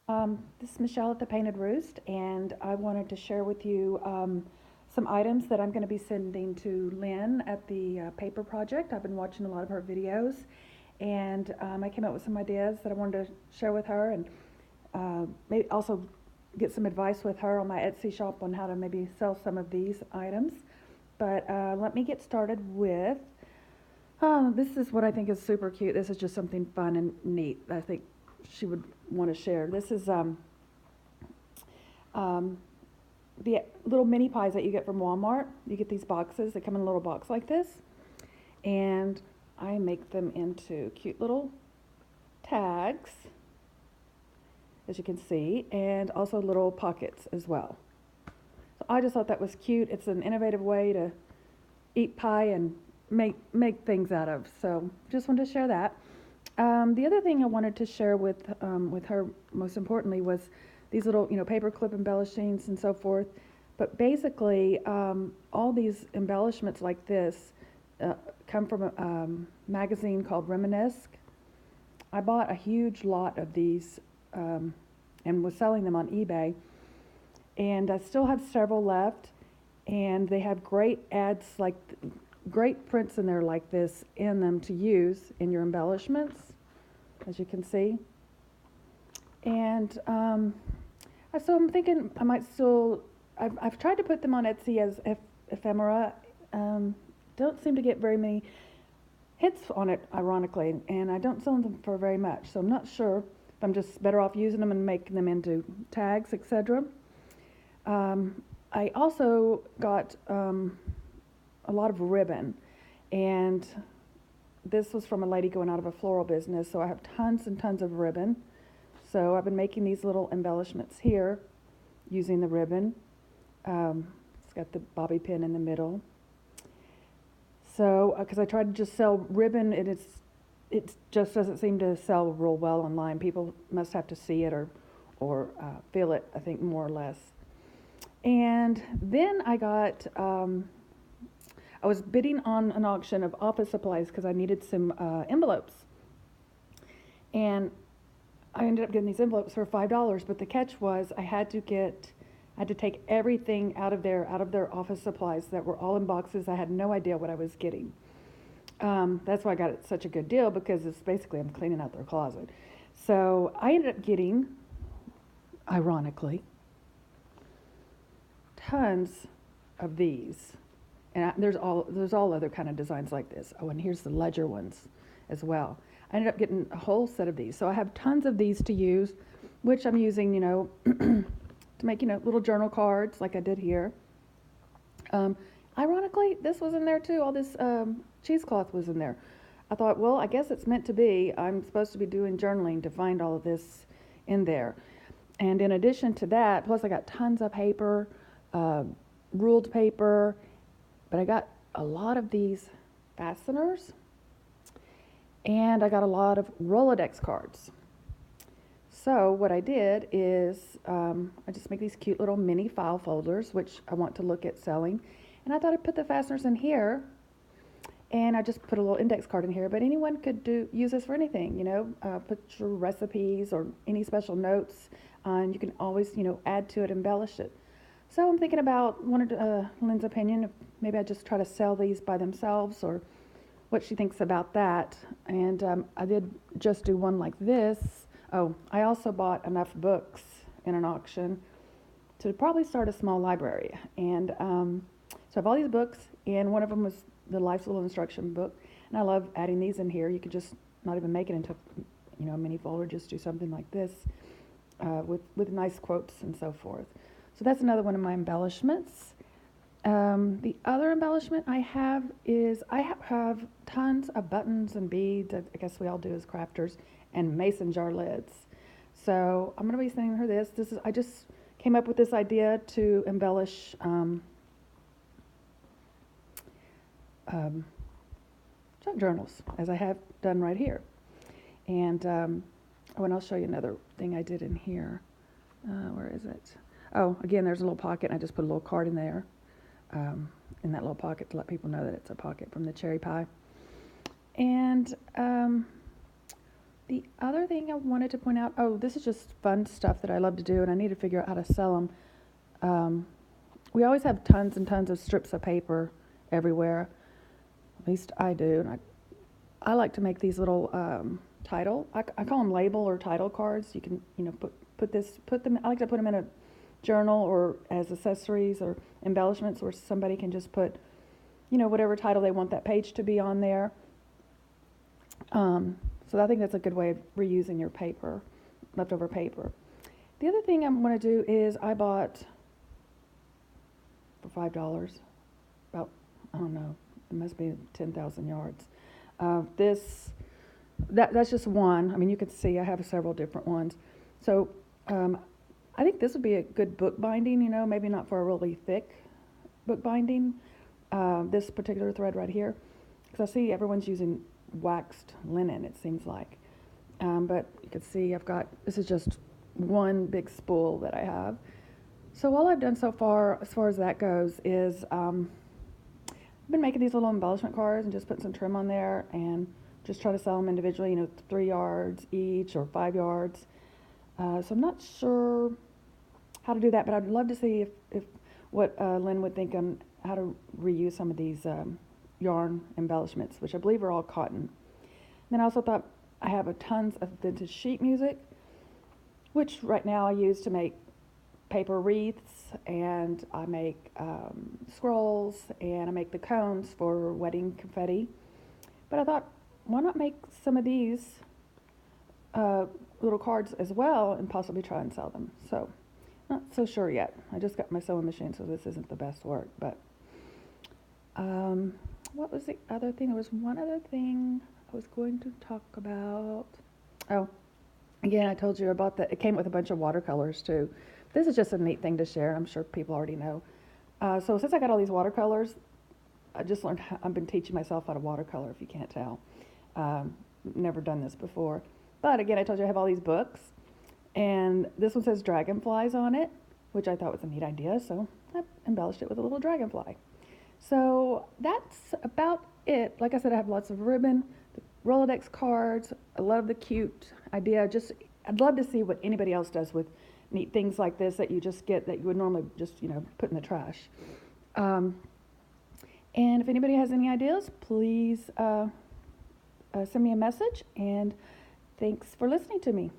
This is Michelle at the Painted Roost, and I wanted to share with you some items that I'm going to be sending to Lynn at the paper project. I've been watching a lot of her videos, and I came up with some ideas that I wanted to share with her, and maybe also get some advice with her on my Etsy shop on how to maybe sell some of these items. But let me get started with. This is what I think is super cute. This is just something fun and neat. I think she would want to share. This is um, the little mini pies that you get from Walmart. You get these boxes. They come in a little box like this, and I make them into cute little tags, as you can see, and also little pockets as well. So I just thought that was cute. It's an innovative way to eat pie and make things out of. So just wanted to share that. The other thing I wanted to share with her, most importantly, was these little paper clip embellishings and so forth. But basically, all these embellishments like this come from a magazine called Reminisce. I bought a huge lot of these and was selling them on eBay, and I still have several left. And they have great ads, like great prints in there like this in them to use in your embellishments, as you can see. And so I'm thinking I might still. I've tried to put them on Etsy as ephemera. Don't seem to get very many hits on it, ironically, and I don't sell them for very much. So I'm not sure if I'm just better off using them and making them into tags, etc. I also got a lot of ribbon, and this was from a lady going out of a floral business, so I have tons and tons of ribbon. So I've been making these little embellishments here using the ribbon. It's got the bobby pin in the middle. So, because I tried to just sell ribbon, and it just doesn't seem to sell real well online. People must have to see it or feel it, I think, more or less. And then I got, I was bidding on an auction of office supplies because I needed some envelopes. And I ended up getting these envelopes for $5, but the catch was I had to take everything out of their office supplies that were all in boxes. I had no idea what I was getting. That's why I got it such a good deal, because it's basically I'm cleaning out their closet. So I ended up getting, ironically, tons of these, and there's all other kind of designs like this. Oh, and here's the ledger ones as well. I ended up getting a whole set of these, so I have tons of these to use, which I'm using, to make little journal cards like I did here. Ironically, this was in there too. All this cheesecloth was in there. I thought, well, I guess it's meant to be. I'm supposed to be doing journaling to find all of this in there. And in addition to that, plus I got tons of paper, ruled paper, but I got a lot of these fasteners, and I got a lot of Rolodex cards. So what I did is I just make these cute little mini file folders, which I want to look at selling. And I thought I'd put the fasteners in here, and I just put a little index card in here. But anyone could use this for anything, put your recipes or any special notes, and you can always, add to it, embellish it. So I'm thinking about Lynn's opinion, if maybe I just try to sell these by themselves, or what she thinks about that. And I did just do one like this. Oh, I also bought enough books in an auction to probably start a small library. And so I have all these books, and one of them was the Life's Little Instruction book. And I love adding these in here. You could just not even make it into a mini folder, just do something like this with nice quotes and so forth. So that's another one of my embellishments. The other embellishment I have is I have tons of buttons and beads, I guess we all do as crafters, and mason jar lids. So I'm going to be sending her this. I just came up with this idea to embellish junk journals, as I have done right here. And and I'll show you another thing I did in here. Where is it? Oh, again, there's a little pocket, and I just put a little card in there, in that little pocket, to let people know that it's a pocket from the cherry pie. And The other thing I wanted to point out, oh, this is just fun stuff that I love to do, and I need to figure out how to sell them. We always have tons and tons of strips of paper everywhere. At least I do. And I like to make these little title. I call them label or title cards. You can put them. I like to put them in a journal or as accessories or embellishments, where somebody can just put whatever title they want that page to be on there. So I think that's a good way of reusing your paper, leftover paper. The other thing I'm going to do is I bought for $5 about, I don't know, it must be 10,000 yards. That's just one. I mean, you can see I have several different ones. So I think this would be a good book binding, maybe not for a really thick book binding, this particular thread right here, because I see everyone's using waxed linen, it seems like. But you can see this is just one big spool that I have. So all I've done so far, as far as that goes, is I've been making these little embellishment cards and just putting some trim on there and just try to sell them individually, 3 yards each or 5 yards. So I'm not sure how to do that, but I'd love to see if what Lynn would think on how to reuse some of these yarn embellishments, which I believe are all cotton. Then I also thought I have tons of vintage sheet music, which right now I use to make paper wreaths, and I make scrolls, and I make the cones for wedding confetti. But I thought, why not make some of these little cards as well and possibly try and sell them? So, not so sure yet. I just got my sewing machine, so this isn't the best work. But what was the other thing? There was one other thing I was going to talk about. Oh, again, I told you about it came with a bunch of watercolors too. This is just a neat thing to share. I'm sure people already know. So since I got all these watercolors, I just learned I've been teaching myself how to watercolor, if you can't tell. Never done this before. But again, I told you I have all these books. And this one says dragonflies on it, which I thought was a neat idea. So I embellished it with a little dragonfly. So that's about it. Like I said, I have lots of ribbon, the Rolodex cards. I love the cute idea. I'd love to see what anybody else does with neat things like this that you just get that you would normally just, put in the trash. And if anybody has any ideas, please send me a message. And thanks for listening to me.